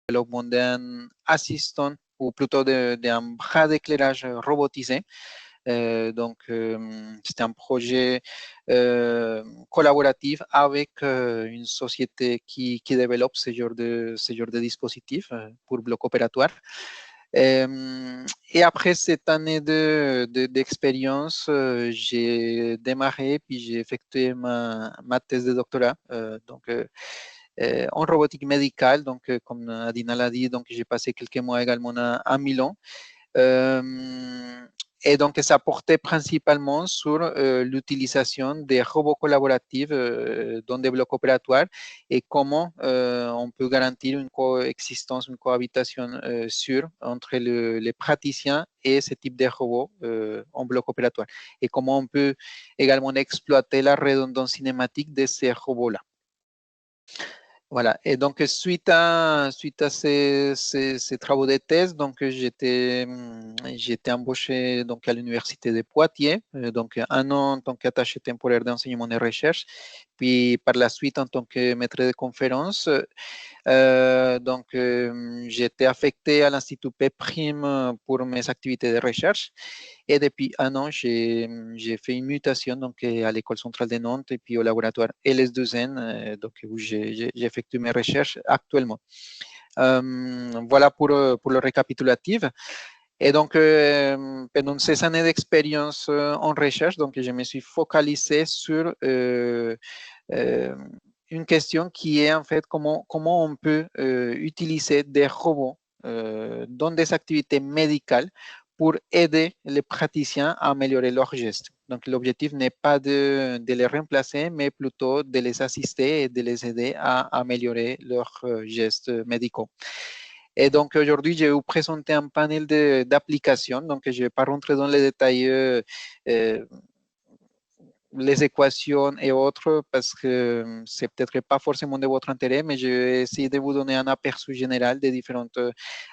développement d'un assistant ou plutôt d'un bras d'éclairage robotisé. C'est un projet collaboratif avec une société qui développe ce genre de dispositifs pour bloc opératoire. Et après cette année d'expérience, j'ai démarré puis j'ai effectué ma thèse de doctorat. En robotique médicale, comme Adina l'a dit, j'ai passé quelques mois également à Milan. Et donc, ça portait principalement sur l'utilisation des robots collaboratifs dans des blocs opératoires et comment on peut garantir une coexistence, une cohabitation sûre entre les praticiens et ce type de robots en bloc opératoire. Et comment on peut également exploiter la redondance cinématique de ces robots-là. Voilà, et donc suite à ces travaux de thèse, j'étais embauché à l'université de Poitiers, donc un an en tant qu'attaché temporaire d'enseignement et recherche, puis par la suite en tant que maître de conférence. J'ai été affecté à l'Institut P' pour mes activités de recherche. Et depuis un an, j'ai fait une mutation à l'École centrale de Nantes et puis au laboratoire LS2N, où j'effectue mes recherches actuellement. Voilà pour le récapitulatif. Et donc, pendant ces années d'expérience en recherche, je me suis focalisé sur une question qui est en fait comment on peut utiliser des robots dans des activités médicales pour aider les praticiens à améliorer leurs gestes. Donc, l'objectif n'est pas de les remplacer, mais plutôt de les assister et de les aider à améliorer leurs gestes médicaux. Et donc, aujourd'hui, je vais vous présenter un panel d'applications. Donc, je ne vais pas rentrer dans les détails les équations et autres parce que c'est peut-être pas forcément de votre intérêt, mais je vais essayer de vous donner un aperçu général des différentes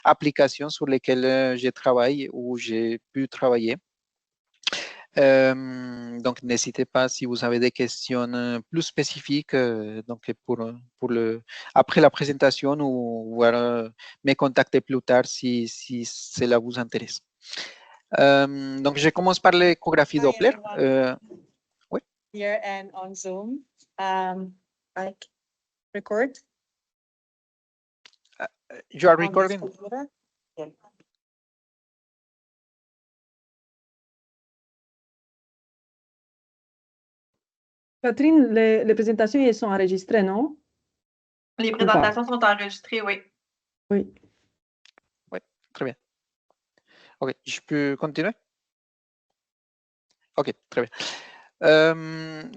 applications sur lesquelles je travaille ou j'ai pu travailler. Donc, n'hésitez pas si vous avez des questions plus spécifiques après la présentation ou voir, me contacter plus tard si cela vous intéresse. Donc, je commence par l'échographie Doppler. Oui. Here and on Zoom. Like record. You are recording? Yeah. Catherine, les présentations, elles sont enregistrées, non? Les présentations sont enregistrées, oui. Oui. Oui, très bien. OK, je peux continuer? OK, très bien.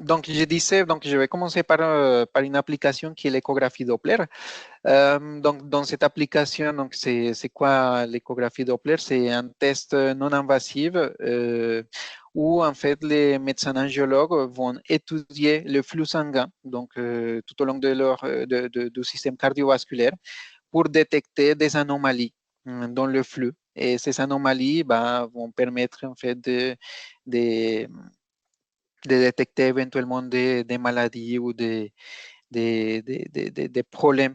Donc, je disais, je vais commencer par une application qui est l'échographie Doppler. Dans cette application, c'est quoi l'échographie Doppler? C'est un test non invasif où, en fait, les médecins angiologues vont étudier le flux sanguin, tout au long du système cardiovasculaire pour détecter des anomalies dans le flux. Et ces anomalies vont permettre, en fait, de détecter éventuellement des maladies ou des problèmes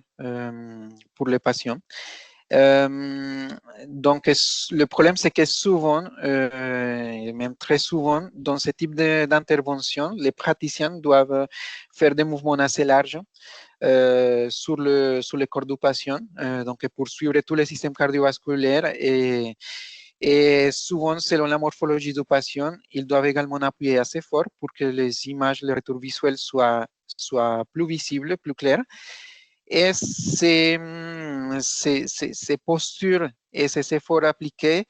pour les patients. Donc, le problème, c'est que souvent, et même très souvent, dans ce type d'intervention, les praticiens doivent faire des mouvements assez larges sur le corps du patient, pour suivre tout le système cardiovasculaire et souvent, selon la morphologie du patient, ils doivent également appuyer assez fort pour que les images, les retours visuels soient plus visibles, plus clairs. Et ces postures et ces efforts appliqués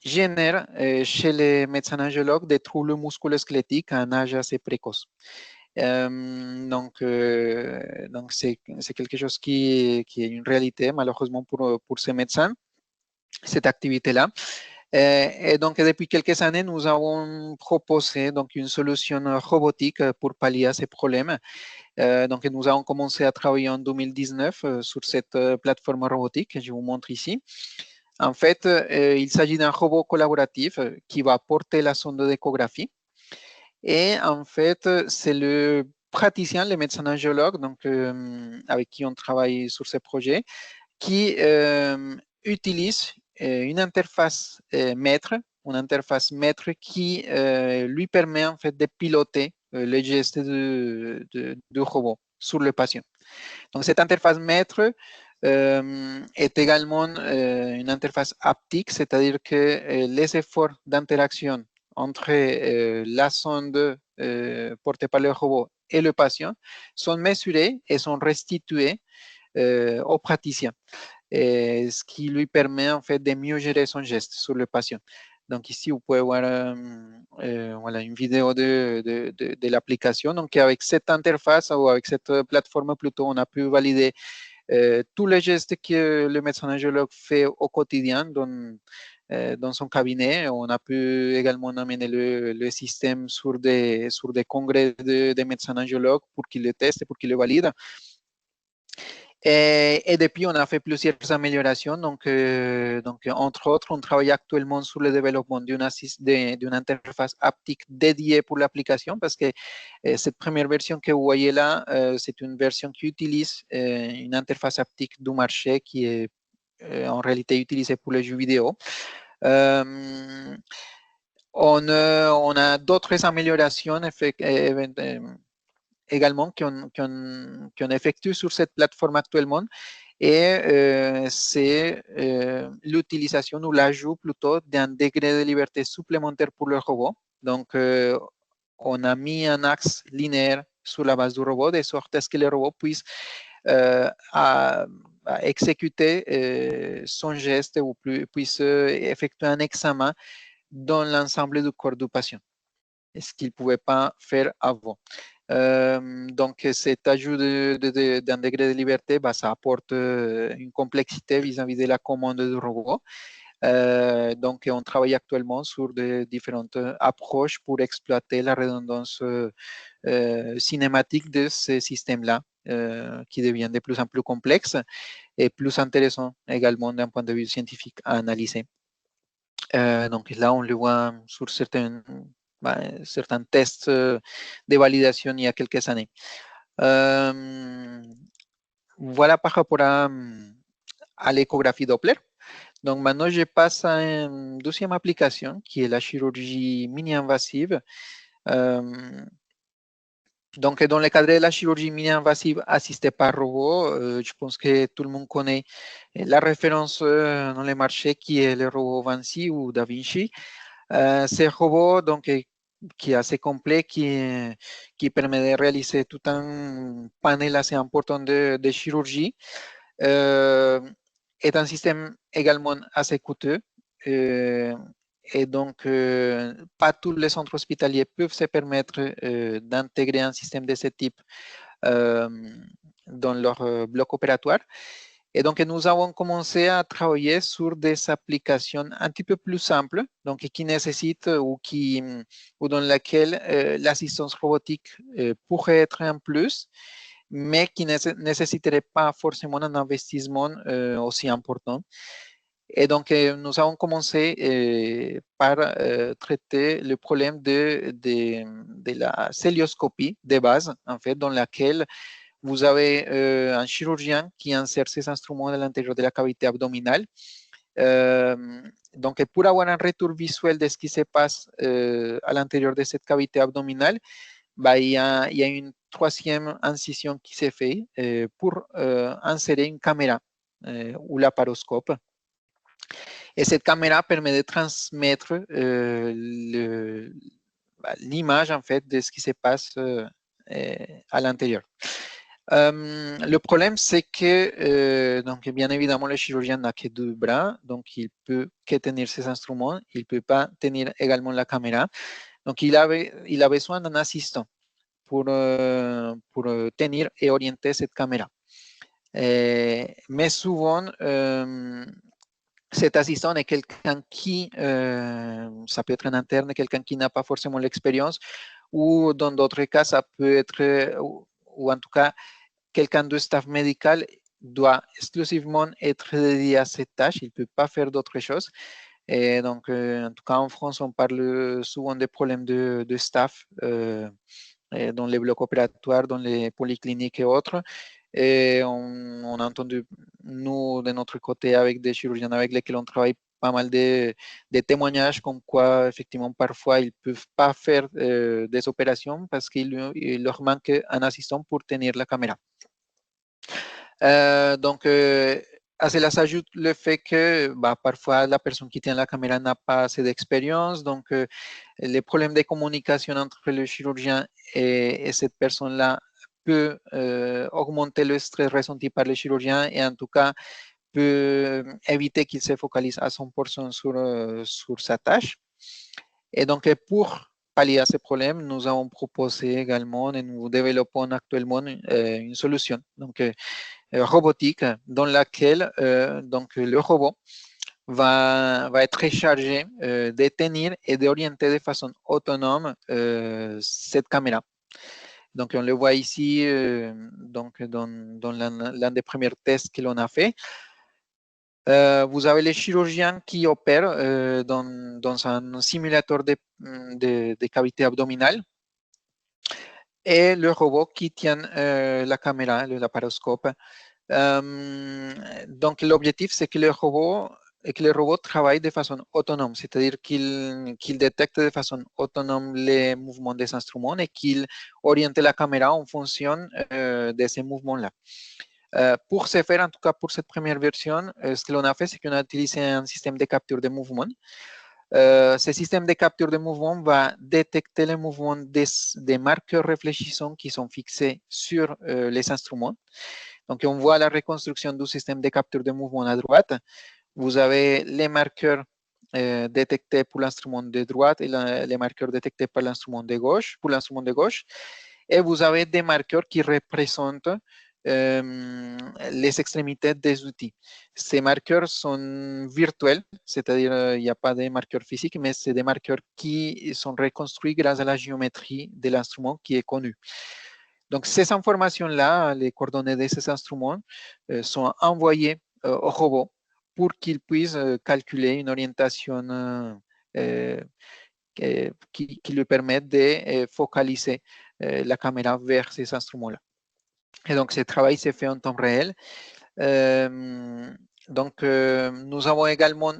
génèrent chez les médecins angiologues des troubles musculo-squelettiques à un âge assez précoce. Donc, c'est quelque chose qui est une réalité, malheureusement, pour ces médecins, cette activité-là. Et donc, depuis quelques années, nous avons proposé une solution robotique pour pallier à ces problèmes. Donc, nous avons commencé à travailler en 2019 sur cette plateforme robotique que je vous montre ici. En fait, il s'agit d'un robot collaboratif qui va porter la sonde d'échographie. Et en fait, c'est le praticien, le médecin angiologue, avec qui on travaille sur ce projet, qui utilise une interface maître, qui lui permet en fait de piloter les gestes du robot sur le patient. Donc cette interface maître est également une interface haptique, c'est-à-dire que les efforts d'interaction entre la sonde portée par le robot et le patient sont mesurés et sont restitués au praticien, ce qui lui permet en fait de mieux gérer son geste sur le patient. Donc ici, vous pouvez voir voilà, une vidéo de l'application. Donc avec cette interface ou avec cette plateforme plutôt, on a pu valider tous les gestes que le médecin angiologue fait au quotidien dans son cabinet. On a pu également amener le système sur des congrès de médecins angiologues pour qu'ils le testent, pour qu'ils le valident. Et depuis, on a fait plusieurs améliorations. Donc, entre autres, on travaille actuellement sur le développement d'une interface haptique dédiée pour l'application parce que cette première version que vous voyez là, c'est une version qui utilise une interface haptique du marché qui est en réalité utilisée pour les jeux vidéo. On a d'autres améliorations également qu'on effectue sur cette plateforme actuellement. Et c'est l'utilisation ou l'ajout plutôt d'un degré de liberté supplémentaire pour le robot. Donc, on a mis un axe linéaire sur la base du robot de sorte à ce que le robot puisse à exécuter son geste ou puisse effectuer un examen dans l'ensemble du corps du patient, ce qu'il ne pouvait pas faire avant. Donc, cet ajout d'un degré de liberté, ça apporte une complexité vis-à-vis de la commande du robot. Donc, on travaille actuellement sur différentes approches pour exploiter la redondance cinématique de ces systèmes-là, qui deviennent de plus en plus complexes et plus intéressants également d'un point de vue scientifique à analyser. Donc là, on le voit sur certains tests de validation il y a quelques années. Voilà par rapport à l'échographie Doppler. Donc maintenant, je passe à une deuxième application qui est la chirurgie mini-invasive. Donc, dans le cadre de la chirurgie mini-invasive assistée par robot, je pense que tout le monde connaît la référence dans le marché qui est le robot Vinci ou Da Vinci. Ce robot, donc, qui est assez complet, qui permet de réaliser tout un panel assez important de chirurgie, est un système également assez coûteux. Et donc, pas tous les centres hospitaliers peuvent se permettre d'intégrer un système de ce type dans leur bloc opératoire. Et donc, nous avons commencé à travailler sur des applications un petit peu plus simples, donc qui nécessitent ou dans lesquelles l'assistance robotique pourrait être un plus, mais qui ne nécessiterait pas forcément un investissement aussi important. Et donc, nous avons commencé par traiter le problème de la célioscopie de base, en fait, dans laquelle vous avez un chirurgien qui insère ses instruments à l'intérieur de la cavité abdominale. Donc, pour avoir un retour visuel de ce qui se passe à l'intérieur de cette cavité abdominale, il y a une troisième incision qui s'est faite pour insérer une caméra ou laparoscope. Et cette caméra permet de transmettre l'image en fait de ce qui se passe à l'intérieur. Le problème, c'est que, donc, bien évidemment, le chirurgien n'a que deux bras, donc il peut que tenir ses instruments, il ne peut pas tenir également la caméra. Donc, il a besoin d'un assistant pour tenir et orienter cette caméra. Mais souvent, cet assistant est quelqu'un qui, ça peut être un interne, quelqu'un qui n'a pas forcément l'expérience, ou dans d'autres cas, ça peut être, ou en tout cas, quelqu'un de staff médical doit exclusivement être dédié à cette tâche, il ne peut pas faire d'autres choses. Et donc, en tout cas, en France, on parle souvent des problèmes de staff dans les blocs opératoires, dans les polycliniques et autres. Et on a entendu, nous, de notre côté, avec des chirurgiens avec lesquels on travaille, pas mal de témoignages comme quoi, effectivement, parfois, ils ne peuvent pas faire des opérations parce qu'il leur manque un assistant pour tenir la caméra. Donc, à cela s'ajoute le fait que parfois la personne qui tient la caméra n'a pas assez d'expérience, donc les problèmes de communication entre le chirurgien et cette personne-là peut augmenter le stress ressenti par le chirurgien et en tout cas peut éviter qu'il se focalise à 100% sur sa tâche. Et donc, pour pallier à ces problèmes, nous avons proposé également et nous développons actuellement une solution donc, robotique dans laquelle donc, le robot va être chargé de tenir et d'orienter de façon autonome cette caméra. Donc, on le voit ici donc, dans l'un des premiers tests que l'on a fait. Vous avez les chirurgiens qui opèrent dans un simulateur de cavité abdominale et le robot qui tient la caméra, le laparoscope. Donc, l'objectif, c'est que le robot travaille de façon autonome, c'est-à-dire qu'il détecte de façon autonome les mouvements des instruments et qu'il oriente la caméra en fonction de ces mouvements-là. Pour ce faire, en tout cas pour cette première version, ce que l'on a fait, c'est qu'on a utilisé un système de capture de mouvement. Ce système de capture de mouvement va détecter les mouvements des marqueurs réfléchissants qui sont fixés sur les instruments. Donc, on voit la reconstruction du système de capture de mouvement à droite. Vous avez les marqueurs détectés pour l'instrument de droite et les marqueurs détectés par l'instrument de gauche, pour l'instrument de gauche. Et vous avez des marqueurs qui représentent les extrémités des outils. Ces marqueurs sont virtuels, c'est-à-dire il n'y a pas de marqueurs physiques, mais c'est des marqueurs qui sont reconstruits grâce à la géométrie de l'instrument qui est connue. Donc, ces informations-là, les coordonnées de ces instruments, sont envoyées au robot pour qu'il puisse calculer une orientation qui lui permette de focaliser la caméra vers ces instruments-là. Et donc, ce travail s'est fait en temps réel. Donc, nous avons également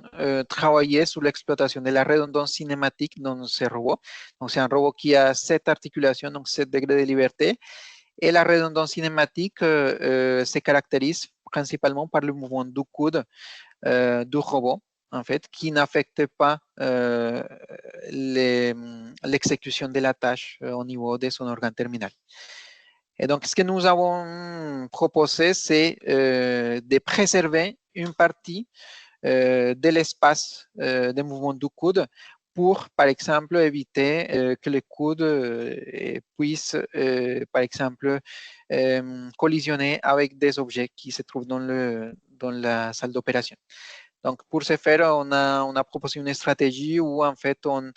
travaillé sur l'exploitation de la redondance cinématique dans ce robot. Donc, c'est un robot qui a 7 articulations, donc 7 degrés de liberté. Et la redondance cinématique se caractérise principalement par le mouvement du coude du robot, en fait, qui n'affecte pas l'exécution de la tâche au niveau de son organe terminal. Et donc, ce que nous avons proposé, c'est de préserver une partie de l'espace de mouvement du coude pour, par exemple, éviter que le coude puisse, par exemple, collisionner avec des objets qui se trouvent dans la salle d'opération. Donc, pour ce faire, on a proposé une stratégie où, en fait, on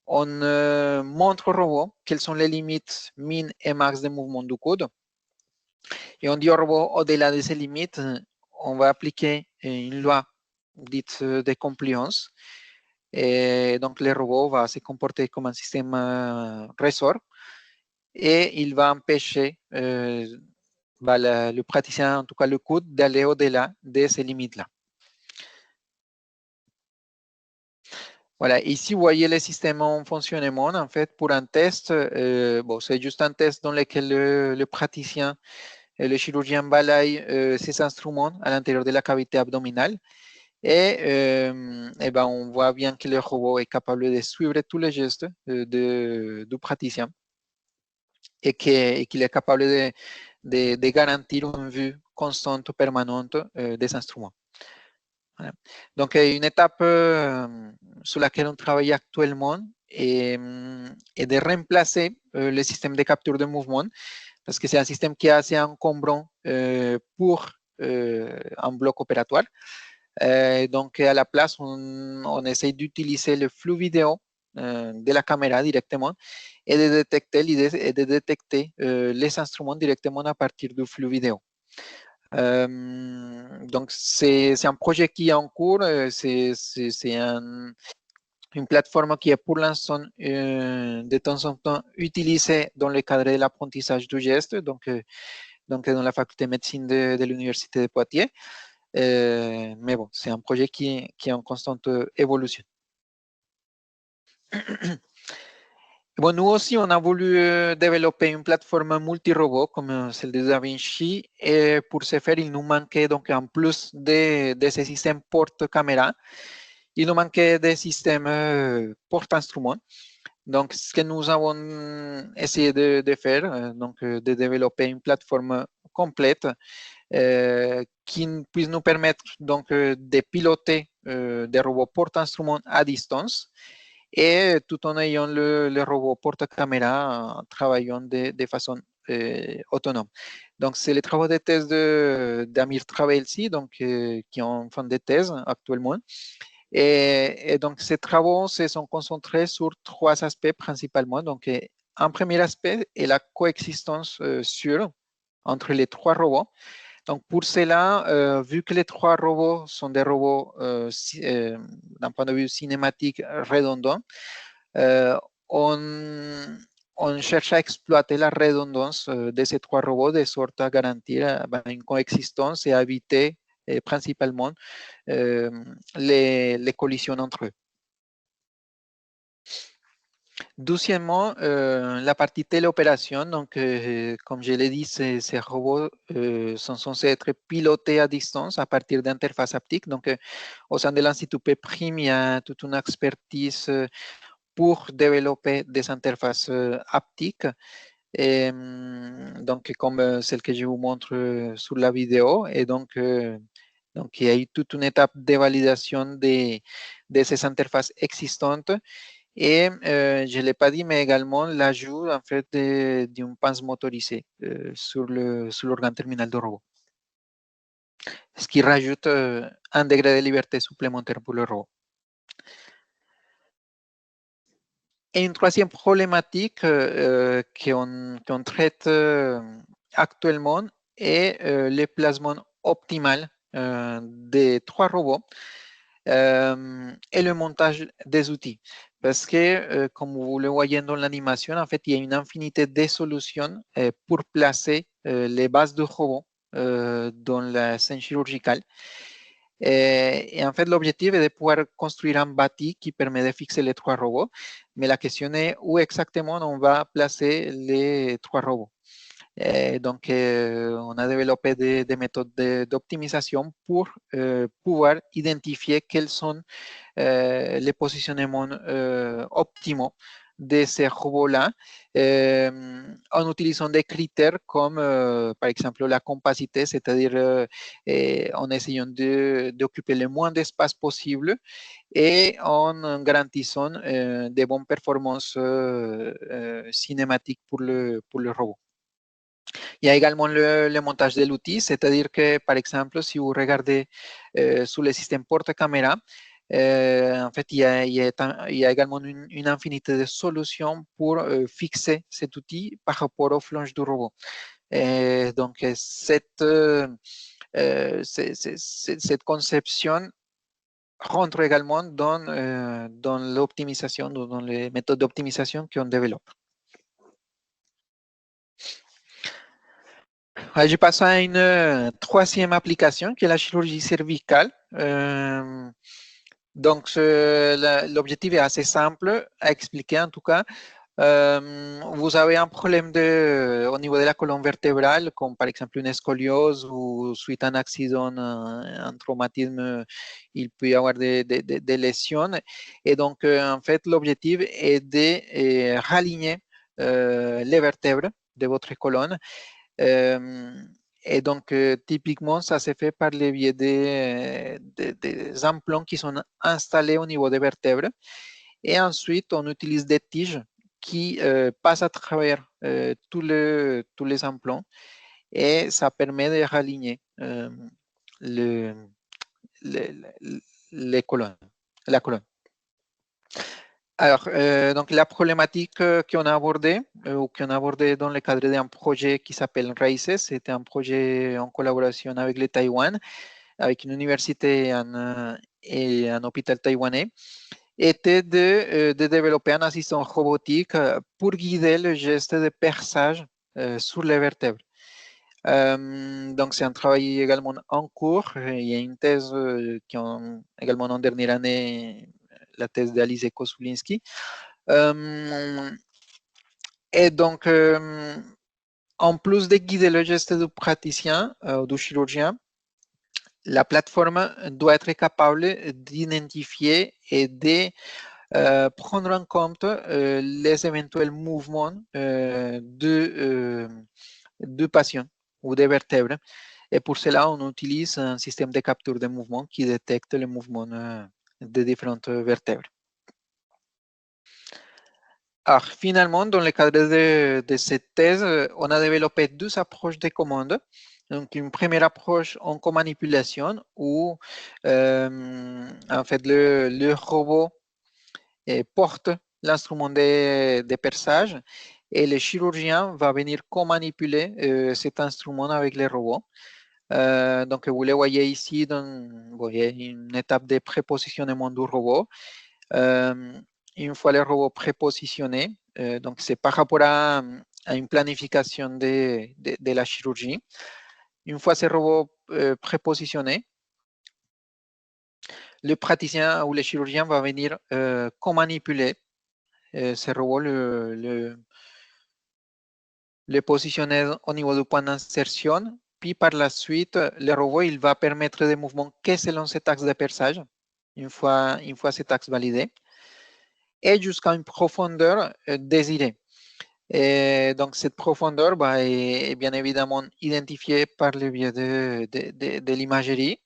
montre au robot quelles sont les limites min et max de mouvement du coude. Et on dit au robot, au-delà de ces limites, on va appliquer une loi dite de compliance. Et donc, le robot va se comporter comme un système ressort et il va empêcher le praticien, en tout cas le coude, d'aller au-delà de ces limites-là. Voilà, ici, vous voyez le système en fonctionnement. En fait, pour un test, c'est juste un test dans lequel le praticien, le chirurgien balaye ses instruments à l'intérieur de la cavité abdominale. Et on voit bien que le robot est capable de suivre tous les gestes du praticien et qu'il est capable de garantir une vue constante, permanente des instruments. Voilà. Donc, une étape sur laquelle on travaille actuellement est de remplacer le système de capture de mouvement parce que c'est un système qui est assez encombrant pour un bloc opératoire. Donc, à la place, on essaie d'utiliser le flux vidéo de la caméra directement et de détecter, l'idée est de détecter les instruments directement à partir du flux vidéo. Donc, c'est un projet qui est en cours. C'est une plateforme qui est pour l'instant de temps en temps utilisée dans le cadre de l'apprentissage du geste. Donc, donc dans la faculté de médecine de l'université de Poitiers. Mais bon, c'est un projet qui est en constante évolution. Bon, nous aussi, on a voulu développer une plateforme multi-robot comme celle de DaVinci, et pour ce faire, il nous manquait, donc, en plus de ces systèmes porte-caméra, il nous manquait des systèmes porte-instruments. Donc, ce que nous avons essayé de faire, donc, de développer une plateforme complète qui puisse nous permettre donc, de piloter des robots porte-instruments à distance, et tout en ayant le robot porte-caméra travaillant de façon autonome. Donc, c'est les travaux de thèse d'Amir Travelsi, donc, qui ont en fin de thèse actuellement. Et donc, ces travaux se sont concentrés sur 3 aspects principalement. Donc, un premier aspect est la coexistence sûre entre les 3 robots. Donc, pour cela, vu que les 3 robots sont des robots d'un point de vue cinématique redondants, on cherche à exploiter la redondance de ces 3 robots de sorte à garantir une coexistence et à éviter principalement les collisions entre eux. Deuxièmement, la partie téléopération. Donc, comme je l'ai dit, ces robots sont censés être pilotés à distance à partir d'interfaces haptiques. Donc, au sein de l'Institut Peprim, il y a toute une expertise pour développer des interfaces haptiques. Et, donc, comme celle que je vous montre sur la vidéo. Et donc, il y a eu toute une étape de validation de ces interfaces existantes. Et je ne l'ai pas dit, mais également l'ajout en fait d'une pince motorisée sur l'organe terminal du robot. Ce qui rajoute un degré de liberté supplémentaire pour le robot. Et une troisième problématique qu'on traite actuellement est le placement optimal des 3 robots et le montage des outils. Parce que, comme vous le voyez dans l'animation, en fait, il y a une infinité de solutions pour placer les bases de robots dans la scène chirurgicale. Et en fait, l'objectif est de pouvoir construire un bâti qui permet de fixer les 3 robots. Mais la question est où exactement on va placer les 3 robots. Donc, on a développé des méthodes d'optimisation pour pouvoir identifier quels sont les positionnements optimaux de ces robots-là en utilisant des critères comme, par exemple, la compacité, c'est-à-dire en essayant d'occuper le moins d'espace possible et en garantissant des bonnes performances cinématiques pour le robot. Il y a également le montage de l'outil, c'est-à-dire que, par exemple, si vous regardez sur le système porte-caméra, en fait, il y a également une infinité de solutions pour fixer cet outil par rapport aux flanches du robot. Donc, cette conception rentre également dans l'optimisation, dans les méthodes d'optimisation qu'on développe. Je passe à une troisième application qui est la chirurgie cervicale. Donc, l'objectif est assez simple à expliquer en tout cas. Vous avez un problème au niveau de la colonne vertébrale, comme par exemple une scoliose ou suite à un accident, un traumatisme, il peut y avoir des lésions. Et donc, en fait, l'objectif est de raligner les vertèbres de votre colonne. Et donc, typiquement, ça se fait par le biais des implants qui sont installés au niveau des vertèbres. Et ensuite, on utilise des tiges qui passent à travers tous les implants et ça permet de raligner la colonne. Alors, donc la problématique qu'on a abordée ou qu'on a abordée dans le cadre d'un projet qui s'appelle RAICES, c'était un projet en collaboration avec le Taïwan, avec une université et un hôpital taïwanais, était de développer un assistant robotique pour guider le geste de perçage sur les vertèbres. Donc, c'est un travail également en cours. Il y a une thèse qui est également en dernière année, la thèse d'Alizé Kosulinski. Et donc, en plus de guider le geste du praticien, du chirurgien, la plateforme doit être capable d'identifier et de prendre en compte les éventuels mouvements de patient ou des vertèbres. Et pour cela, on utilise un système de capture de mouvement qui détecte les mouvements des différentes vertèbres. Alors, finalement, dans le cadre de cette thèse, on a développé deux approches de commande. Donc, une première approche en co-manipulation où, en fait, le robot porte l'instrument de perçage et le chirurgien va venir co-manipuler cet instrument avec le robot. Donc, vous le voyez ici, vous voyez une étape de prépositionnement du robot. Une fois le robot prépositionné, donc c'est par rapport à une planification de la chirurgie. Une fois ce robot prépositionné, le praticien ou le chirurgien va venir co-manipuler ce robot, le positionner au niveau du point d'insertion. Puis par la suite, le robot il va permettre des mouvements que selon cet axe de perçage, une fois cet axe validé, et jusqu'à une profondeur désirée. Et donc, cette profondeur est bien évidemment identifiée par le biais de l'imagerie,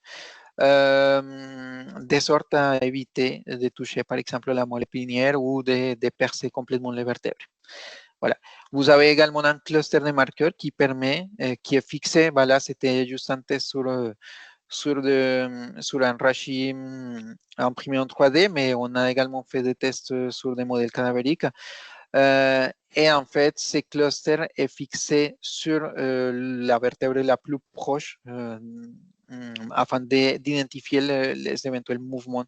de sorte à éviter de toucher, par exemple, la moelle épinière ou de percer complètement les vertèbres. Voilà. Vous avez également un cluster de marqueurs qui permet, qui est fixé, voilà, c'était juste un test sur un rachis imprimé en 3D, mais on a également fait des tests sur des modèles cadavériques. Et en fait, ce cluster est fixé sur la vertèbre la plus proche afin d'identifier les éventuels mouvements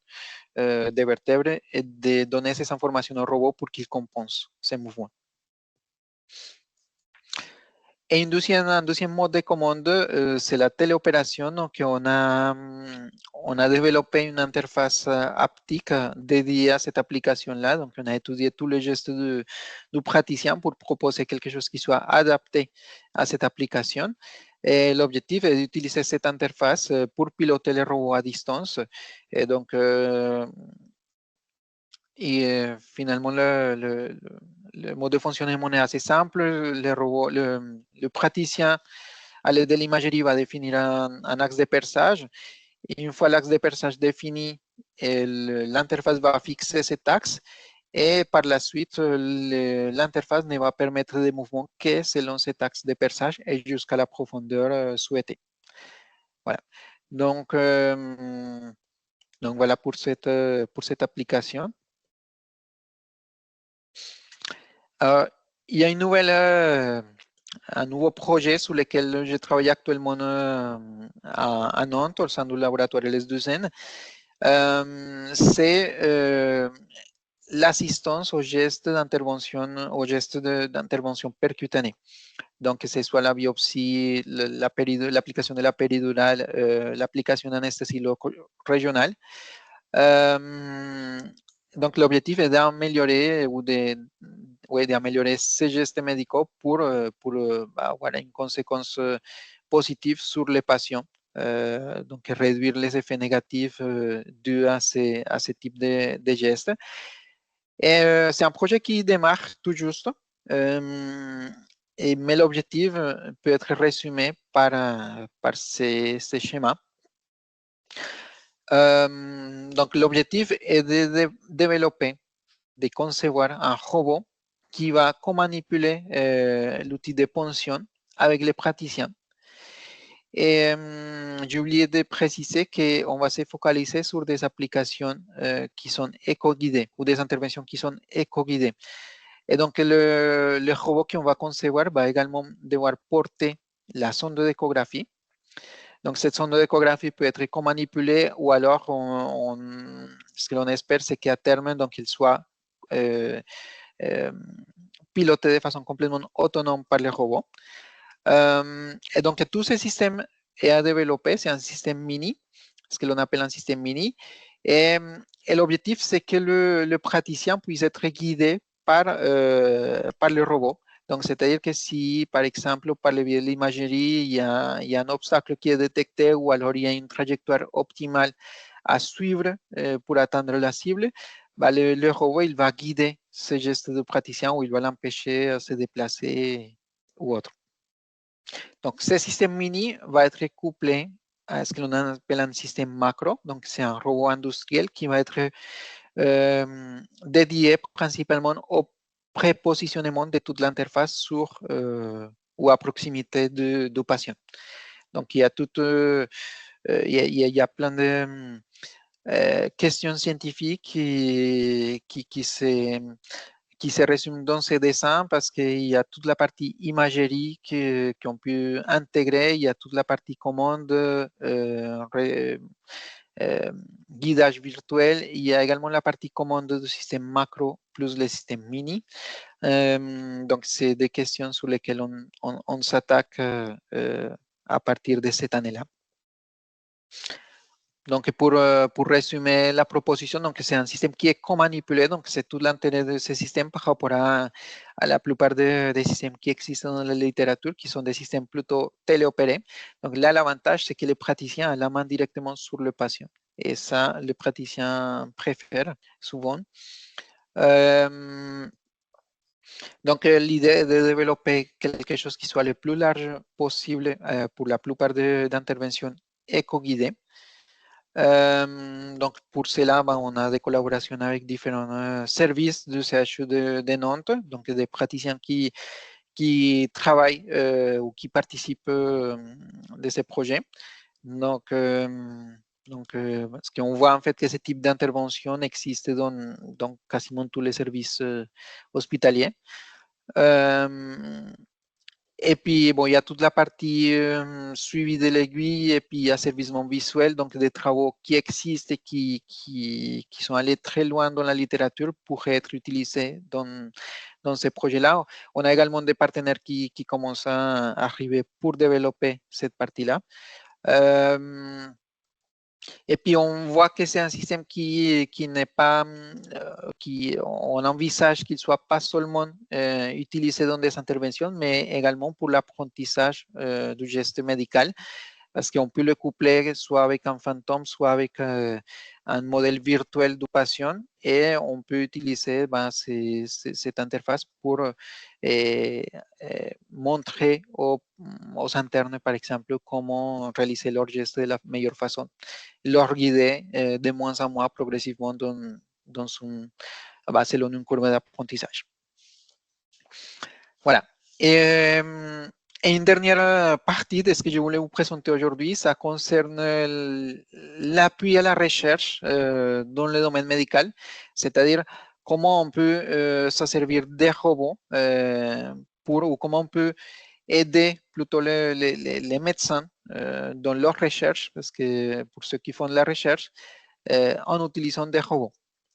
des vertèbres et de donner ces informations au robot pour qu'il compense ces mouvements. Et un deuxième mode de commande, c'est la téléopération. Donc, on a développé une interface haptique dédiée à cette application-là. Donc, on a étudié tous les gestes du praticien pour proposer quelque chose qui soit adapté à cette application. Et l'objectif est d'utiliser cette interface pour piloter les robots à distance. Et donc, finalement, le mode de fonctionnement est assez simple. Le praticien, à l'aide de l'imagerie, va définir un axe de perçage. Et une fois l'axe de perçage défini, l'interface va fixer cet axe. Et par la suite, l'interface ne va permettre des mouvements que selon cet axe de perçage et jusqu'à la profondeur souhaitée. Voilà. Donc voilà pour cette application. Il y a un nouveau projet sur lequel je travaille actuellement à Nantes, au sein du laboratoire LS2N. C'est l'assistance aux gestes d'intervention percutanée. Donc, que ce soit la biopsie, l'application de la péridurale, l'application d'anesthésie régionale. Donc, l'objectif est d'améliorer d'améliorer ces gestes médicaux pour avoir une conséquence positive sur les patients. Donc, réduire les effets négatifs dus à ce type de gestes. C'est un projet qui démarre tout juste, mais l'objectif peut être résumé par ces schémas. Donc, l'objectif est de développer, de concevoir un robot qui va co-manipuler l'outil de ponction avec les praticiens. Et j'ai oublié de préciser qu'on va se focaliser sur des applications qui sont éco-guidées ou des interventions qui sont éco-guidées. Et donc, le robot qu'on va concevoir va également devoir porter la sonde d'échographie. Donc, cette sonde d'échographie peut être co-manipulée ou alors, ce que l'on espère, c'est qu'à terme, donc, il soit piloté de façon complètement autonome par le robot. Et donc, tous ces systèmes est à développer, c'est un système mini, ce que l'on appelle un système mini. Et l'objectif, c'est que le praticien puisse être guidé par le robot. Donc, c'est-à-dire que si, par exemple, par le biais de l'imagerie, il y a un obstacle qui est détecté ou alors il y a une trajectoire optimale à suivre pour atteindre la cible, bah, le robot, il va guider ce geste du praticien ou il va l'empêcher de se déplacer ou autre. Donc, ce système mini va être couplé à ce que l'on appelle un système macro. Donc, c'est un robot industriel qui va être dédié principalement au prépositionnement de toute l'interface sur ou à proximité du patient. Donc, il y a il y a plein de questions scientifiques qui se résume dans ces dessins parce qu'il y a toute la partie imagerie qu'on peut intégrer, il y a toute la partie commande, guidage virtuel, il y a également la partie commande du système macro plus le système mini. Donc, c'est des questions sur lesquelles on s'attaque à partir de cette année-là. Donc, pour résumer la proposition, donc c'est un système qui est co-manipulé, donc c'est tout l'intérêt de ce système par rapport à la plupart des systèmes qui existent dans la littérature, qui sont des systèmes plutôt téléopérés. Donc là, l'avantage, c'est que le praticien a la main directement sur le patient. Et ça, le praticien préfère souvent. Donc, l'idée est de développer quelque chose qui soit le plus large possible pour la plupart d'interventions éco-guidées. Donc, pour cela, on a des collaborations avec différents services du CHU de Nantes, donc des praticiens qui travaillent ou qui participent de ces projets. Donc, parce qu'on voit en fait que ce type d'intervention existe dans quasiment tous les services hospitaliers. Et puis, bon, il y a toute la partie suivi de l'aiguille et puis asservissement visuel, donc des travaux qui existent et qui sont allés très loin dans la littérature pour être utilisés dans ces projets-là. On a également des partenaires qui commencent à arriver pour développer cette partie-là. Et puis, on voit que c'est un système qui n'est pas, on envisage qu'il soit pas seulement utilisé dans des interventions, mais également pour l'apprentissage du geste médical, parce qu'on peut le coupler soit avec un fantôme, soit avec un modèle virtuel du patient, et on peut utiliser cette interface pour montrer aux internes, par exemple, comment réaliser leur geste de la meilleure façon, leur guider de moins en moins progressivement selon une courbe d'apprentissage. Voilà. Et une dernière partie de ce que je voulais vous présenter aujourd'hui, ça concerne l'appui à la recherche dans le domaine médical, c'est-à-dire comment on peut se servir des robots ou comment on peut aider plutôt les médecins dans leur recherche, parce que pour ceux qui font de la recherche, en utilisant des robots.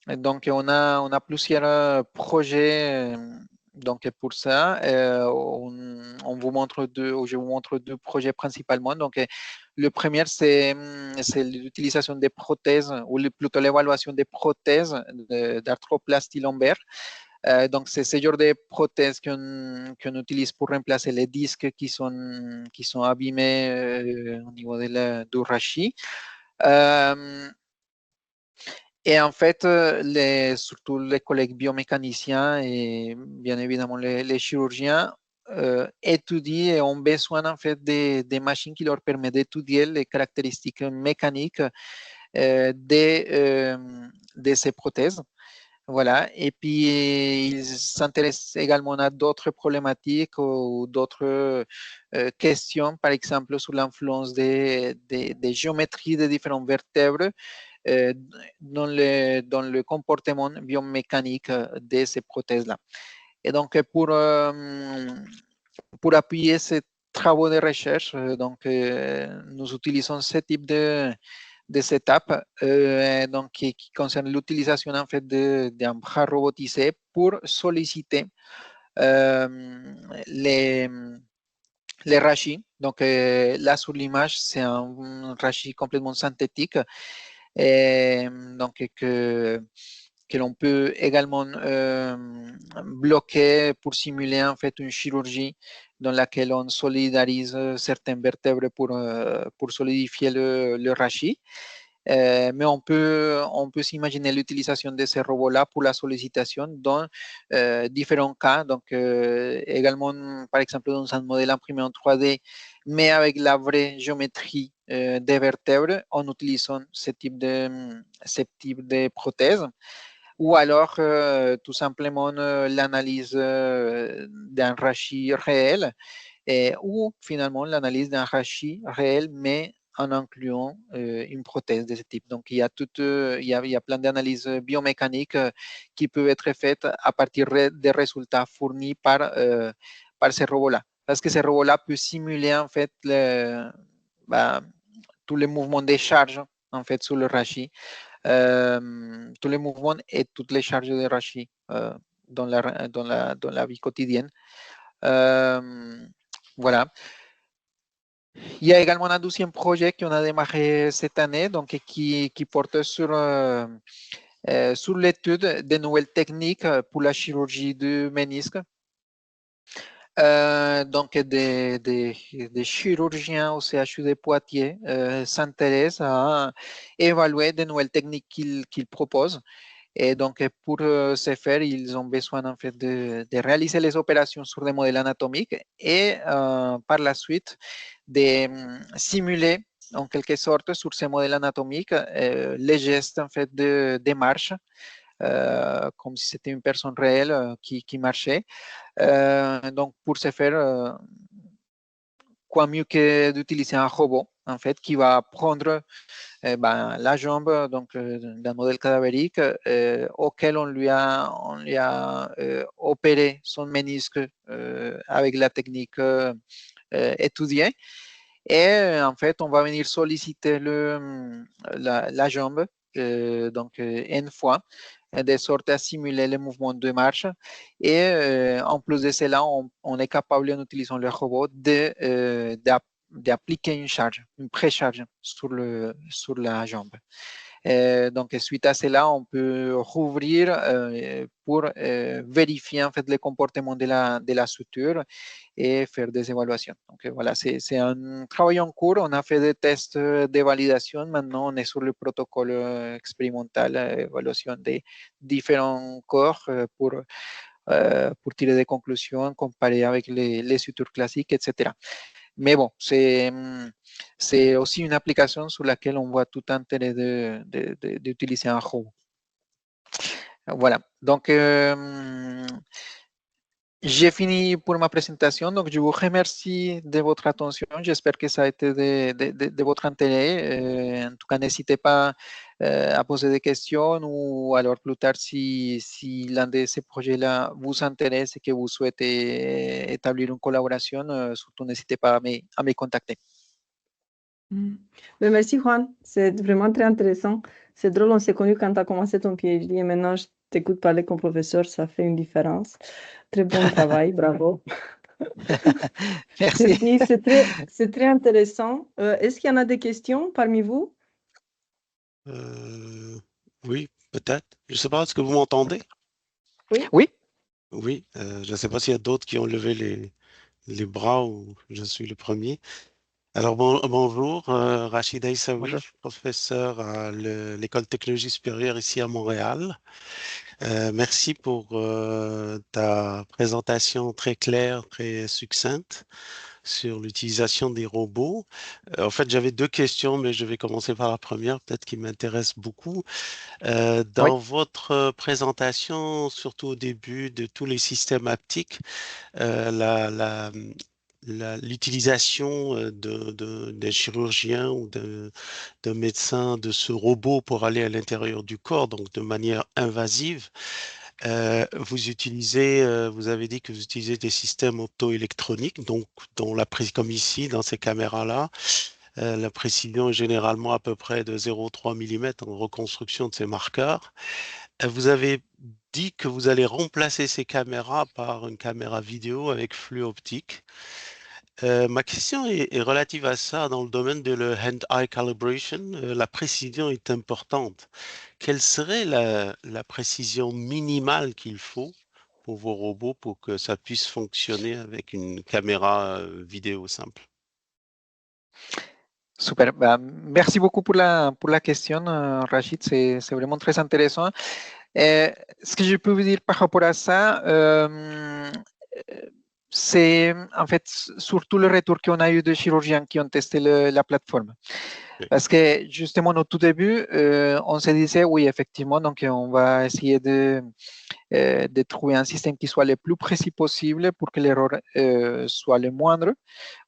Et donc, on a plusieurs projets. Donc, pour ça, on vous montre je vous montre deux projets principalement. Donc, le premier, c'est l'utilisation des prothèses, ou plutôt l'évaluation des prothèses d'arthroplastie lombaire. Donc, c'est ce genre de prothèses qu'on utilise pour remplacer les disques qui sont abîmés au niveau du rachis. Et en fait, surtout les collègues biomécaniciens et bien évidemment les chirurgiens étudient et ont besoin en fait des machines qui leur permettent d'étudier les caractéristiques mécaniques de ces prothèses. Voilà. Et puis, ils s'intéressent également à d'autres problématiques ou d'autres questions, par exemple sur l'influence des géométries des différentes vertèbres dans le comportement biomécanique de ces prothèses-là. Et donc, pour appuyer ces travaux de recherche, nous utilisons ce type de setup donc, qui concerne l'utilisation en fait d'un bras robotisé pour solliciter les rachis. Donc là, sur l'image, c'est un rachis complètement synthétique. Donc, que l'on peut également bloquer pour simuler en fait une chirurgie dans laquelle on solidarise certaines vertèbres pour solidifier le rachis. Mais on peut s'imaginer l'utilisation de ces robots-là pour la sollicitation dans différents cas. Donc, également, par exemple, dans un modèle imprimé en 3D, mais avec la vraie géométrie des vertèbres, en utilisant ce type de prothèse. Ou alors, tout simplement, l'analyse d'un rachis réel ou finalement l'analyse d'un rachis réel, mais en incluant une prothèse de ce type. Donc, il y a plein d'analyses biomécaniques qui peuvent être faites à partir des résultats fournis par ces robots-là. Parce que ces robots-là peuvent simuler en fait tous les mouvements des charges en fait sur le rachis, tous les mouvements et toutes les charges de rachis dans la vie quotidienne. Voilà. Il y a également un deuxième projet qu'on a démarré cette année, donc qui porte sur l'étude de nouvelles techniques pour la chirurgie du ménisque. Donc, des chirurgiens au CHU de Poitiers s'intéressent à évaluer de nouvelles techniques qu'ils proposent. Et donc, pour ce faire, ils ont besoin en fait de réaliser les opérations sur des modèles anatomiques et par la suite de simuler en quelque sorte sur ces modèles anatomiques les gestes en fait de marche, comme si c'était une personne réelle qui marchait. Donc, pour ce faire, quoi mieux que d'utiliser un robot en fait qui va prendre la jambe donc d'un modèle cadavérique auquel on lui a opéré son ménisque avec la technique étudiée. Et en fait, on va venir solliciter la jambe donc une fois, de sorte à simuler les mouvements de marche. Et en plus de cela, on est capable, en utilisant le robot, d'appliquer une charge, une précharge sur la jambe. Donc, suite à cela, on peut rouvrir pour vérifier en fait le comportement de la suture et faire des évaluations. Donc, voilà, c'est un travail en cours. On a fait des tests de validation. Maintenant, on est sur le protocole expérimental, évaluation des différents corps pour tirer des conclusions, comparer avec les sutures classiques, etc. Mais bon, c'est aussi une application sur laquelle on voit tout intérêt d'utiliser un robot. Voilà. Donc, j'ai fini pour ma présentation. Donc, je vous remercie de votre attention. J'espère que ça a été de votre intérêt. En tout cas, n'hésitez pas à poser des questions ou alors plus tard, si l'un de ces projets-là vous intéresse et que vous souhaitez établir une collaboration, surtout n'hésitez pas à me contacter. Ben, merci Juan, c'est vraiment très intéressant. C'est drôle, on s'est connus quand tu as commencé ton PhD et maintenant je t'écoute parler comme professeur, ça fait une différence. Très bon travail, bravo. Merci. Merci, c'est très intéressant. Est-ce qu'il y en a des questions parmi vous? Oui, peut-être. Je ne sais pas, est-ce que vous m'entendez? Oui. Oui. Oui, je ne sais pas s'il y a d'autres qui ont levé les bras ou je suis le premier. Alors bonjour, Rachid Aïssaoui, Bonjour. professeur à l'École de technologie supérieure ici à Montréal. Merci pour ta présentation très claire, très succincte sur l'utilisation des robots. En fait, j'avais deux questions, mais je vais commencer par la première, peut-être qui m'intéresse beaucoup. Dans votre présentation, surtout au début de tous les systèmes haptiques, l'utilisation d'un chirurgien ou d'un médecin de ce robot pour aller à l'intérieur du corps, donc de manière invasive, vous avez dit que vous utilisez des systèmes optoélectroniques, donc comme ici dans ces caméras-là, la précision est généralement à peu près de 0,3 mm en reconstruction de ces marqueurs. Vous avez dit que vous allez remplacer ces caméras par une caméra vidéo avec flux optique. Ma question est relative à ça dans le domaine de le hand-eye calibration. La précision est importante. Quelle serait la précision minimale qu'il faut pour vos robots pour que ça puisse fonctionner avec une caméra vidéo simple? Super. Bah, merci beaucoup pour la question, Rachid. C'est vraiment très intéressant. Ce que je peux vous dire par rapport à ça, c'est en fait surtout le retour qu'on a eu de chirurgiens qui ont testé la plateforme. Oui. Parce que justement, au tout début, on se disait, oui, effectivement, donc on va essayer de trouver un système qui soit le plus précis possible pour que l'erreur soit le moindre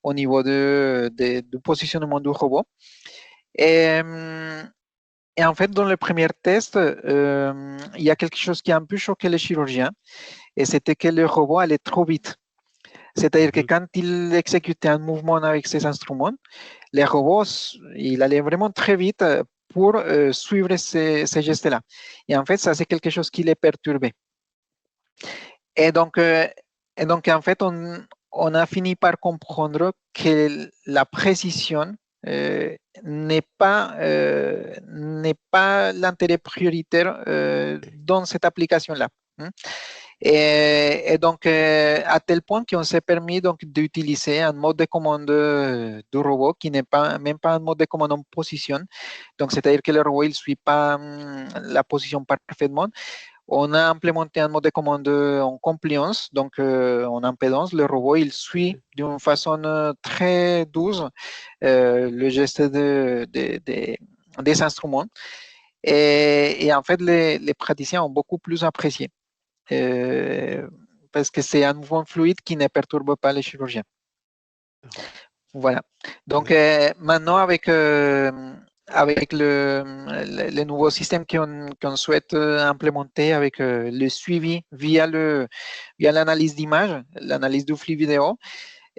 au niveau du positionnement du robot. Et, et en fait, dans le premier test, il y a quelque chose qui a un peu choqué les chirurgiens, et c'était que le robot allait trop vite. C'est-à-dire que quand il exécutait un mouvement avec ses instruments, les robots, il allait vraiment très vite pour suivre ces gestes-là. Et en fait, ça, c'est quelque chose qui les perturbait. Et donc, en fait, on a fini par comprendre que la précision n'est pas l'intérêt prioritaire dans cette application-là. Et donc, à tel point qu'on s'est permis donc d'utiliser un mode de commande du robot qui n'est pas même pas un mode de commande en position. Donc, c'est-à-dire que le robot il suit pas la position parfaitement. On a implémenté un mode de commande en compliance, donc en impédance. Le robot il suit d'une façon très douce le geste des instruments. Et en fait, les praticiens ont beaucoup plus apprécié. Parce que c'est un mouvement fluide qui ne perturbe pas les chirurgiens. Voilà. Donc, maintenant, avec le nouveau système qu'on souhaite implémenter avec le suivi via l'analyse d'image, l'analyse du flux vidéo,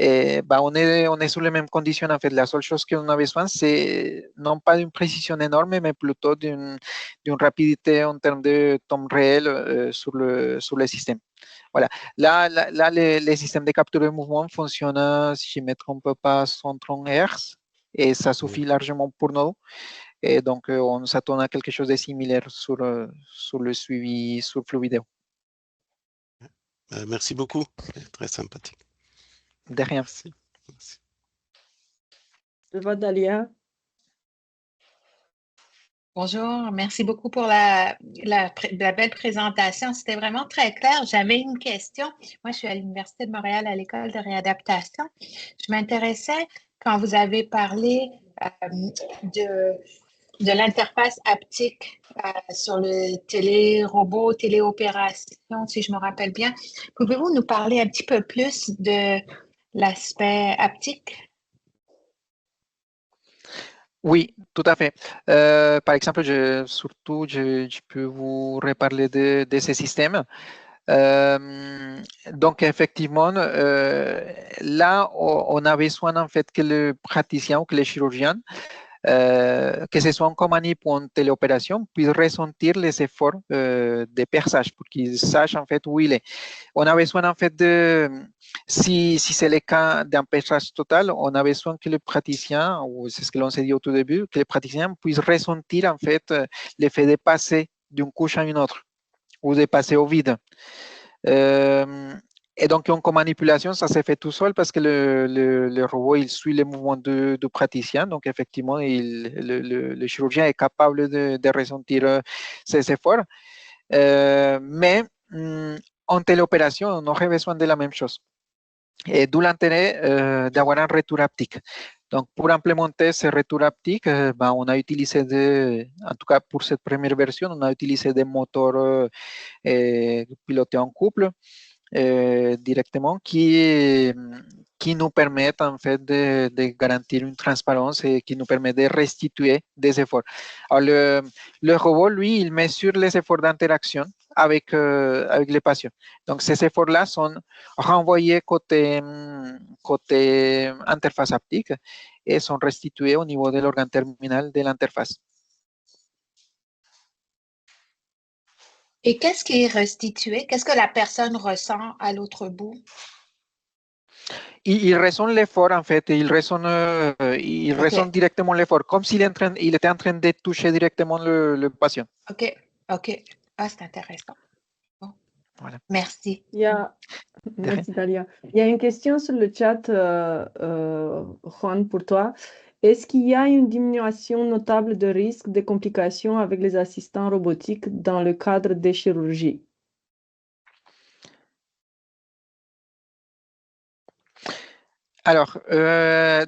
on est sur les mêmes conditions. En fait, la seule chose qu'on a besoin, c'est non pas d'une précision énorme, mais plutôt d'une rapidité en termes de temps réel sur le système. Voilà. Là les systèmes de capture de mouvement fonctionnent, si je ne me trompe pas, 130 Hz et ça suffit largement pour nous. Et donc, on s'attend à quelque chose de similaire sur le suivi sur flux vidéo. Merci beaucoup. Très sympathique. De rien. Merci. Merci. Je vois Dalia. Bonjour, merci beaucoup pour la belle présentation. C'était vraiment très clair. J'avais une question. Moi, je suis à l'Université de Montréal à l'école de réadaptation. Je m'intéressais quand vous avez parlé de l'interface haptique sur le télé-robot, téléopération, si je me rappelle bien. Pouvez-vous nous parler un petit peu plus de l'aspect haptique? Oui, tout à fait. Par exemple, je peux vous reparler de ces systèmes. Donc, effectivement, là, on a besoin en fait que le praticien ou que le chirurgien, que ce soit en comanip ou en téléopération, puisse ressentir les efforts de perçage pour qu'il sache en fait où il est. On a besoin en fait si c'est le cas d'un perçage total, on a besoin que le praticien, ou c'est ce que l'on s'est dit au tout début, que le praticien puisse ressentir en fait l'effet de passer d'une couche à une autre ou de passer au vide. Et donc, en manipulation, ça s'est fait tout seul parce que le robot, il suit les mouvements du praticien. Donc, effectivement, le chirurgien est capable de ressentir ces efforts. Mais en téléopération, on aurait besoin de la même chose. Et d'où l'intérêt d'avoir un retour haptique. Donc, pour implémenter ce retour haptique, on a utilisé, en tout cas pour cette première version, on a utilisé des moteurs pilotés en couple directement qui nous permettent en fait de garantir une transparence et qui nous permet de restituer des efforts. Alors, le robot, lui, il mesure les efforts d'interaction avec les patients. Donc, ces efforts-là sont renvoyés côté interface haptique et sont restitués au niveau de l'organe terminal de l'interface. Et qu'est-ce qui est restitué? Qu'est-ce que la personne ressent à l'autre bout? Il ressent l'effort, en fait, il ressent directement l'effort, comme s'il il était en train de toucher directement le patient. OK, OK. Ah, c'est intéressant. Bon. Voilà. Merci. Merci, Dalia. Il y a une question sur le chat, Juan, pour toi. Est-ce qu'il y a une diminution notable de risque de complications avec les assistants robotiques dans le cadre des chirurgies? Alors,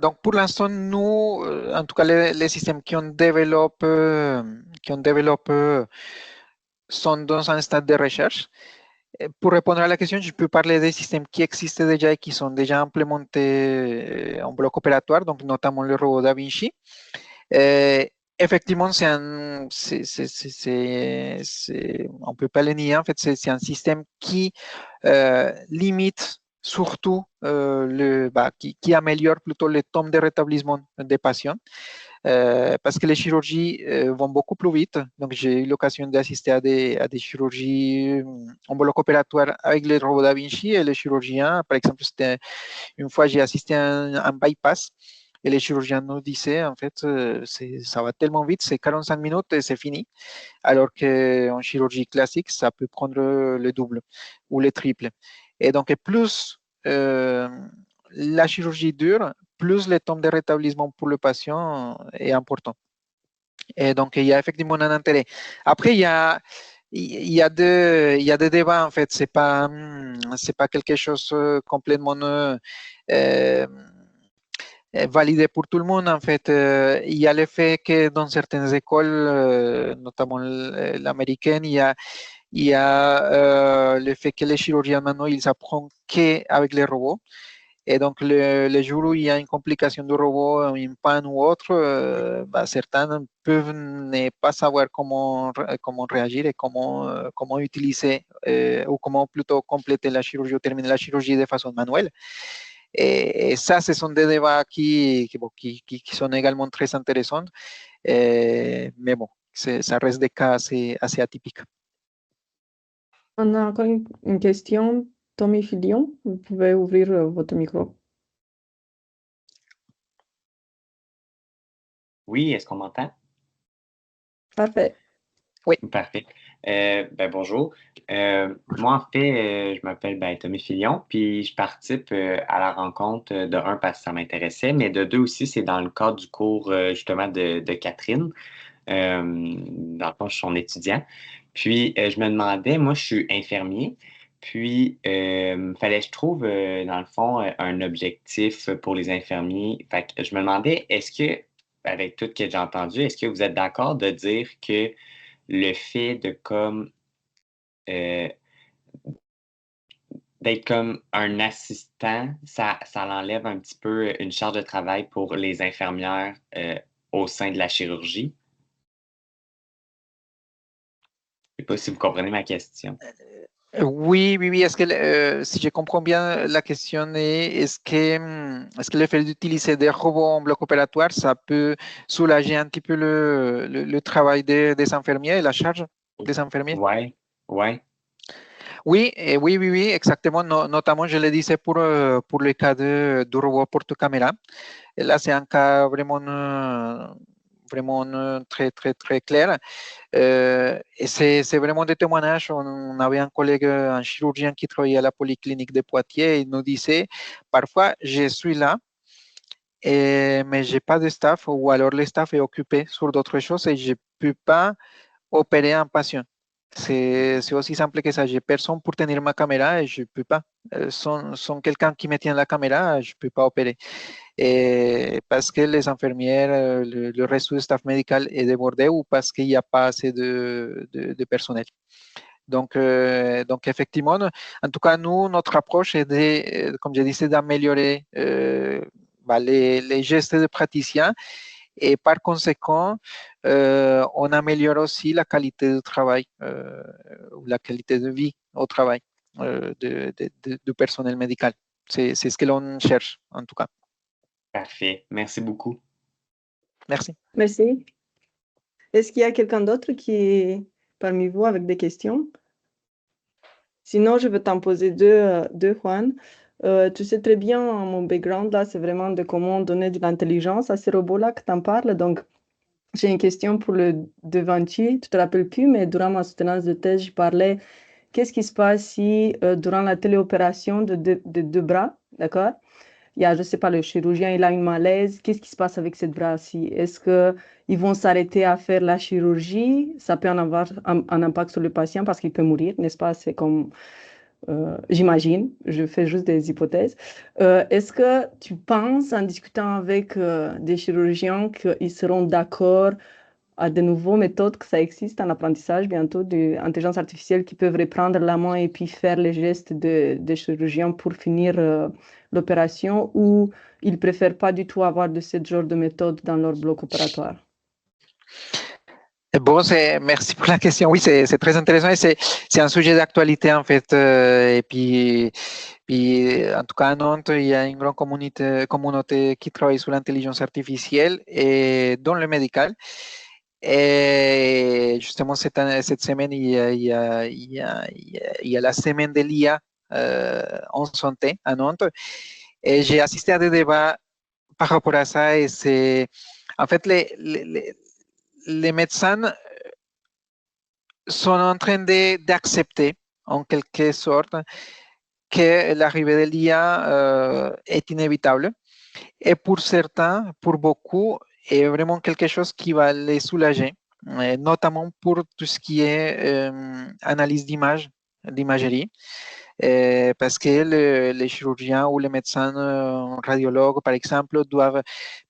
donc pour l'instant, nous, en tout cas, les systèmes qui ont développé sont dans un stade de recherche. Pour répondre à la question, je peux parler des systèmes qui existent déjà et qui sont déjà implémentés en bloc opératoire, donc notamment le robot Da Vinci. Effectivement, on ne peut pas le nier, en fait, c'est un système qui limite surtout qui améliore plutôt le temps de rétablissement des patients. Parce que les chirurgies vont beaucoup plus vite. Donc, j'ai eu l'occasion d'assister à des chirurgies en bloc opératoire avec les robots Da Vinci et les chirurgiens. Par exemple, une fois, j'ai assisté à un bypass et les chirurgiens nous disaient, en fait, ça va tellement vite, c'est 45 minutes et c'est fini. Alors qu'en chirurgie classique, ça peut prendre le double ou le triple. Et donc, plus la chirurgie dure, plus le temps de rétablissement pour le patient est important. Et donc, il y a effectivement un intérêt. Après, il y a des débats, en fait. C'est pas quelque chose complètement validé pour tout le monde, en fait. Il y a le fait que dans certaines écoles, notamment l'américaine, il y a le fait que les chirurgiens maintenant, ils apprennent qu'avec les robots. Et donc, le jour où il y a une complication du robot, une panne ou autre, certains peuvent ne pas savoir comment réagir et comment utiliser ou comment plutôt compléter la chirurgie ou terminer la chirurgie de façon manuelle. Et ça, ce sont des débats qui sont également très intéressants. Mais bon, ça reste des cas assez atypiques. On a encore une question. Tommy Filion, vous pouvez ouvrir votre micro. Oui, est-ce qu'on m'entend? Parfait. Oui. Parfait. Bonjour. Moi, en fait, je m'appelle Tommy Filion, puis je participe à la rencontre de un parce que ça m'intéressait, mais de deux aussi, c'est dans le cadre du cours justement de Catherine. Dans le fond, je suis son étudiant. Puis, je me demandais, moi, je suis infirmier, puis fallait que je trouve, dans le fond, un objectif pour les infirmiers. Fait que je me demandais, est-ce que, avec tout ce que j'ai entendu, est-ce que vous êtes d'accord de dire que le fait de d'être comme un assistant, ça l'enlève un petit peu une charge de travail pour les infirmières au sein de la chirurgie? Je ne sais pas si vous comprenez ma question. Oui. Est-ce que, si je comprends bien, la question est est-ce que le fait d'utiliser des robots en bloc opératoire, ça peut soulager un petit peu le travail des infirmiers et la charge des infirmiers? Ouais. Oui, oui, exactement. Notamment, je le disais pour le cas du robot porte-caméra. Et là, c'est un cas vraiment très, très, très clair. Et c'est vraiment des témoignages. On avait un collègue, un chirurgien qui travaillait à la polyclinique de Poitiers, et il nous disait, parfois, je suis là, mais je n'ai pas de staff, ou alors le staff est occupé sur d'autres choses et je ne peux pas opérer un patient. C'est aussi simple que ça. J'ai personne pour tenir ma caméra et je ne peux pas. Sans quelqu'un qui me tient la caméra, je ne peux pas opérer. Et parce que les infirmières, le reste du staff médical est débordé ou parce qu'il n'y a pas assez de personnel. Donc, effectivement, en tout cas, nous, notre approche est, comme je disais, d'améliorer les gestes des praticiens et par conséquent, on améliore aussi la qualité du travail ou la qualité de vie au travail du personnel médical. C'est ce que l'on cherche, en tout cas. Parfait. Merci beaucoup. Merci. Merci. Est-ce qu'il y a quelqu'un d'autre qui est parmi vous avec des questions? Sinon, je vais t'en poser deux, Juan. Tu sais très bien, mon background là, c'est vraiment de comment donner de l'intelligence à ces robots-là que tu en parles. Donc, j'ai une question pour le devantier. Tu te rappelles plus, mais durant ma soutenance de thèse, je parlais qu'est-ce qui se passe si, durant la téléopération de deux bras, d'accord? Il y a, je sais pas, le chirurgien, il a une malaise. Qu'est-ce qui se passe avec ce bras-ci? Est-ce qu'ils vont s'arrêter à faire la chirurgie? Ça peut en avoir un impact sur le patient parce qu'il peut mourir, n'est-ce pas? C'est comme, j'imagine, je fais juste des hypothèses. Est-ce que tu penses, en discutant avec des chirurgiens, qu'ils seront d'accord à de nouvelles méthodes que ça existe en apprentissage bientôt d'intelligence artificielle qui peuvent reprendre la main et puis faire les gestes des chirurgiens pour finir l'opération, ou ils préfèrent pas du tout avoir de ce genre de méthode dans leur bloc opératoire? Bon, merci pour la question. Oui, c'est très intéressant et c'est un sujet d'actualité en fait. Et puis, en tout cas, à Nantes, il y a une grande communauté qui travaille sur l'intelligence artificielle et dans le médical. Et justement, cette semaine, il y a la semaine de l'IA en santé à Nantes. Et j'ai assisté à des débats par rapport à ça. Et c'est, en fait, les médecins sont en train d'accepter, en quelque sorte, que l'arrivée de l'IA est inévitable. Et pour certains, pour beaucoup, est vraiment quelque chose qui va les soulager, notamment pour tout ce qui est analyse d'imagerie. Parce que les chirurgiens ou les médecins radiologues, par exemple, doivent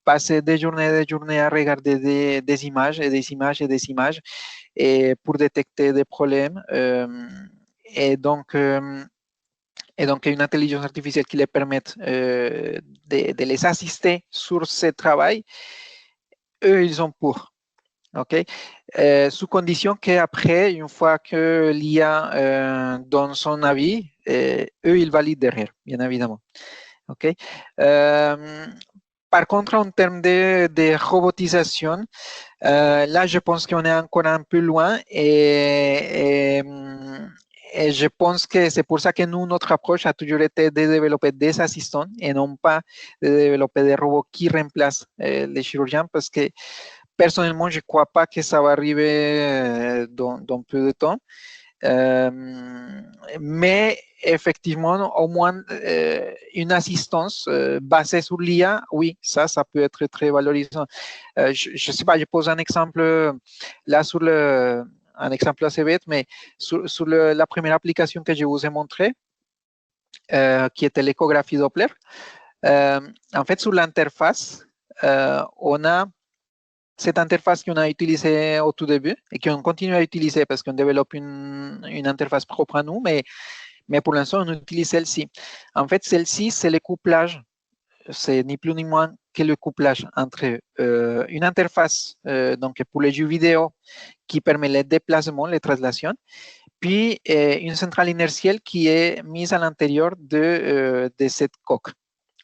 passer des journées à regarder des images et des images et des images et pour détecter des problèmes. Et donc, une intelligence artificielle qui les permette de les assister sur ce travail, eux, ils ont pour. OK? Sous condition qu'après, une fois que l'IA donne son avis, eux, ils valident derrière, bien évidemment. OK? Par contre, en termes de robotisation, là, je pense qu'on est encore un peu loin et je pense que c'est pour ça que nous, notre approche a toujours été de développer des assistants et non pas de développer des robots qui remplacent les chirurgiens parce que personnellement, je ne crois pas que ça va arriver dans peu de temps. Mais effectivement, au moins une assistance basée sur l'IA, oui, ça peut être très valorisant. Je ne sais pas, je pose un exemple là un exemple assez bête, mais sur la première application que je vous ai montrée, qui était l'échographie Doppler, en fait, sur l'interface, on a cette interface qu'on a utilisée au tout début et qu'on continue à utiliser parce qu'on développe une interface propre à nous, mais pour l'instant, on utilise celle-ci. En fait, celle-ci, c'est le couplage. C'est ni plus ni moins que le couplage entre une interface donc pour les jeux vidéo qui permet les déplacements, les translations, puis une centrale inertielle qui est mise à l'intérieur de cette coque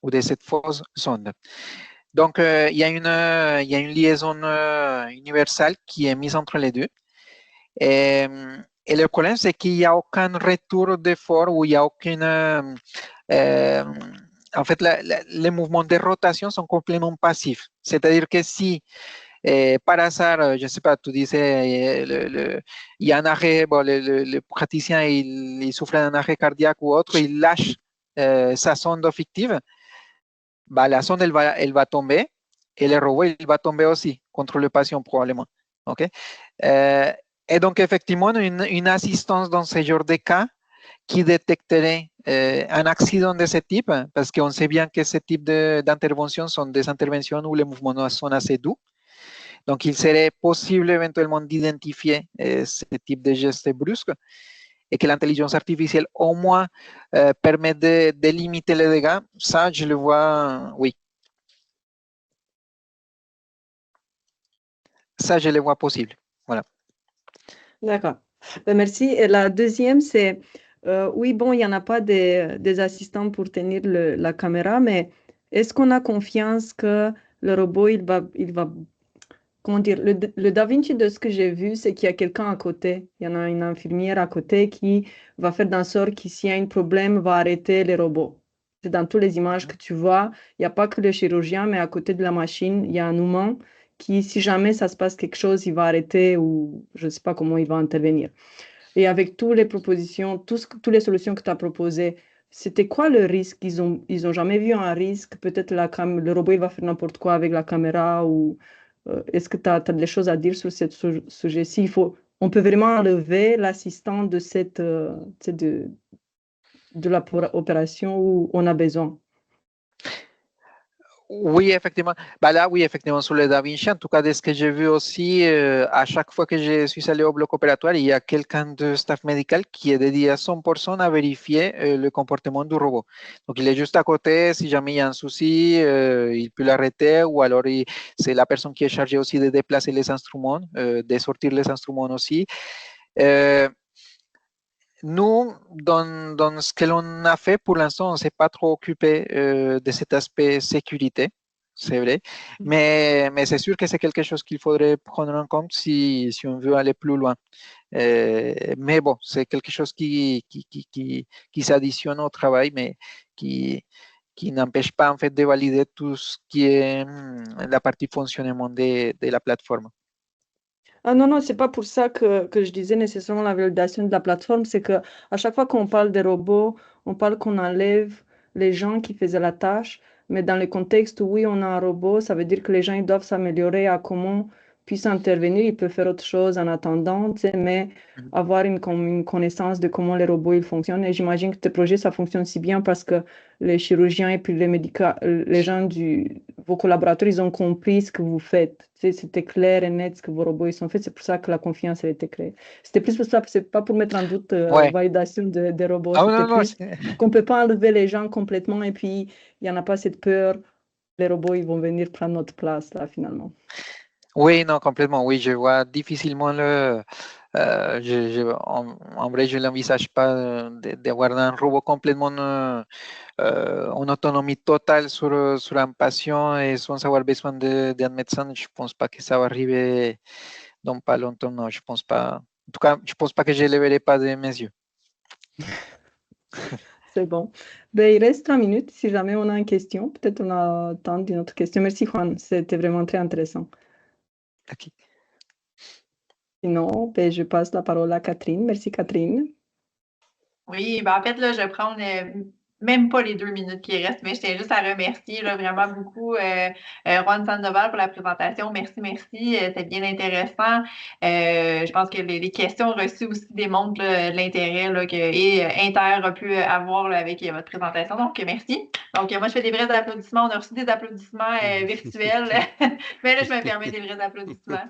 ou de cette fausse sonde. Donc, il y a une liaison universelle qui est mise entre les deux. Et le problème, c'est qu'il n'y a aucun retour d'effort ou il n'y a aucune... en fait, les mouvements de rotation sont complètement passifs. C'est-à-dire que si, par hasard, je ne sais pas, tu disais, il y a un arrêt, bon, le praticien, il souffre d'un arrêt cardiaque ou autre, il lâche sa sonde fictive, bah, la sonde, elle va tomber et le robot, il va tomber aussi contre le patient probablement. Okay? Et donc, effectivement, une assistance dans ce genre de cas qui détecterait un accident de ce type, parce qu'on sait bien que ce type d'intervention sont des interventions où les mouvements sont assez doux. Donc, il serait possible éventuellement d'identifier ce type de gestes brusques et que l'intelligence artificielle au moins permet de limiter les dégâts. Ça, je le vois, oui. Ça, je le vois possible. Voilà. D'accord. Ben, merci. Et la deuxième, c'est, oui, bon, il n'y en a pas des assistants pour tenir la caméra, mais est-ce qu'on a confiance que le robot, il va comment dire, le Da Vinci de ce que j'ai vu, c'est qu'il y a quelqu'un à côté. Il y en a une infirmière à côté qui va faire en sorte que s'il y a un problème, va arrêter les robots. C'est dans toutes les images que tu vois. Il n'y a pas que le chirurgien, mais à côté de la machine, il y a un humain qui, si jamais ça se passe quelque chose, il va arrêter ou je ne sais pas comment il va intervenir. Et avec toutes les propositions, toutes les solutions que tu as proposées, c'était quoi le risque? Ils ont jamais vu un risque? Peut-être le robot il va faire n'importe quoi avec la caméra ou est-ce que tu as des choses à dire sur ce sujet-ci? On peut vraiment enlever l'assistant de de l'opération où on a besoin. Oui, effectivement. Bah là, oui, effectivement, sur le Da Vinci, en tout cas, de ce que j'ai vu aussi, à chaque fois que je suis allé au bloc opératoire, il y a quelqu'un de staff médical qui est dédié à 100% à vérifier le comportement du robot. Donc, il est juste à côté. Si jamais il y a un souci, il peut l'arrêter ou alors c'est la personne qui est chargée aussi de déplacer les instruments, de sortir les instruments aussi. Nous, dans ce que l'on a fait, pour l'instant, on ne s'est pas trop occupé de cet aspect sécurité, c'est vrai, mais c'est sûr que c'est quelque chose qu'il faudrait prendre en compte si on veut aller plus loin. Mais bon, c'est quelque chose qui s'additionne au travail, mais qui n'empêche pas en fait de valider tout ce qui est la partie fonctionnement de la plateforme. Ah non, non, c'est pas pour ça que je disais nécessairement la validation de la plateforme, c'est que à chaque fois qu'on parle des robots, on parle qu'on enlève les gens qui faisaient la tâche, mais dans le contexte où oui, on a un robot, ça veut dire que les gens ils doivent s'améliorer à comment puissent intervenir, ils peuvent faire autre chose en attendant, tu sais, mais avoir une connaissance de comment les robots ils fonctionnent. Et j'imagine que tes projets, ça fonctionne si bien parce que les chirurgiens et puis les gens vos collaborateurs, ils ont compris ce que vous faites. Tu sais, c'était clair et net ce que vos robots ils ont fait. C'est pour ça que la confiance a été créée. C'était plus pour ça, c'est pas pour mettre en doute la validation des robots. Ah, c'était non, plus qu'on peut pas enlever les gens complètement et puis il n'y en a pas cette peur. Les robots, ils vont venir prendre notre place là finalement. Oui, non, complètement. Oui, je vois difficilement en vrai, je n'envisage pas d'avoir un robot complètement en autonomie totale sur un patient et sans avoir besoin d'un médecin. Je ne pense pas que ça va arriver dans pas longtemps. Non, je pense pas. En tout cas, je ne pense pas que je ne le verrai pas de mes yeux. C'est bon. Ben, il reste 3 minutes. Si jamais on a une question, peut-être on a le temps d'une autre question. Merci, Juan. C'était vraiment très intéressant. Okay. Sinon, ben, je passe la parole à Catherine. Merci, Catherine. Oui, ben en fait, là, je vais prendre même pas les 2 minutes qui restent, mais je tiens juste à remercier là, vraiment beaucoup Juan Sandoval pour la présentation. Merci, merci. C'était bien intéressant. Je pense que les questions reçues aussi démontrent l'intérêt que Inter a pu avoir là, avec votre présentation. Donc, merci. Donc, moi, je fais des vrais applaudissements. On a reçu des applaudissements virtuels, mais là, je me permets des vrais applaudissements.